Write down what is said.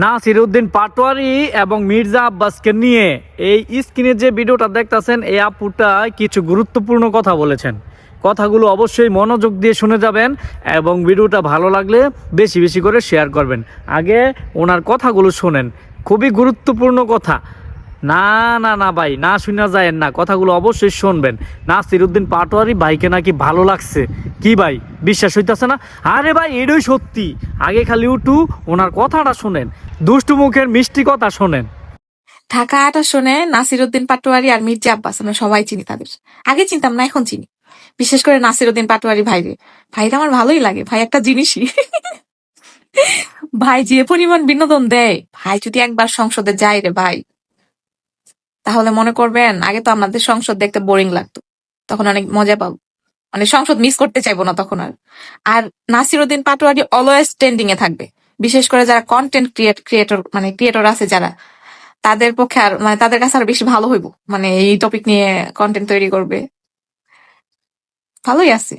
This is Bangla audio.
নাসিরউদ্দিন পাটোয়ারি এবং মির্জা আব্বাসকে নিয়ে এই স্ক্রিনে যে ভিডিওটা দেখতাছেন, এই আপুটা কিছু গুরুত্বপূর্ণ কথা বলেছেন। কথাগুলো অবশ্যই মনোযোগ দিয়ে শুনে যাবেন এবং ভিডিওটা ভালো লাগলে বেশি বেশি করে শেয়ার করবেন। আগে ওনার কথাগুলো শোনেন, খুবই গুরুত্বপূর্ণ কথা। না না না ভাই, না শুনা যায় না, কথাগুলো অবশ্যই শুনবেন। নাসিরউদ্দিন পাটোয়ারি ভাইকে নাকি ভালো লাগছে। কি ভাই, বিশ্বাস হইতাছে না? আরে ভাই, এটাই সত্যি। আগে খালি উঠু ওনার কথাটা শোনেন, দুষ্টু মুখের মিষ্টি কথা শোনেন। ঢাকা 28 শুনে নাসিরউদ্দিন পাটোয়ারি আর মির্জা আব্বাস আমরা সবাই চিনি তাদের। আগে চিনতাম না, এখন চিনি। বিশেষ করে নাসিরউদ্দিন পাটোয়ারি ভাইটা আমার ভালোই লাগে। ভাই একটা জিনিসই, ভাই যে পরিমাণ বিনোদন দেয়, ভাই যদি একবার সংসদে যায় রে ভাই, তাহলে মনে করবেন আগে তো আমাদের সংসদ দেখতে বোরিং লাগতো, তখন অনেক মজা পাবো, মানে সংসদ মিস করতে চাইবো না তখন আর। আর নাসিরউদ্দিন পাটোয়ারি অলওয়েজ ট্রেন্ডিং এ থাকবে, বিশেষ করে যারা কন্টেন্ট ক্রিয়েটর আছে যারা, তাদের পক্ষে আর মানে তাদের কাছে আর বেশি ভালো হইব, মানে এই টপিক নিয়ে কন্টেন্ট তৈরি করবে। ভালোই আছে।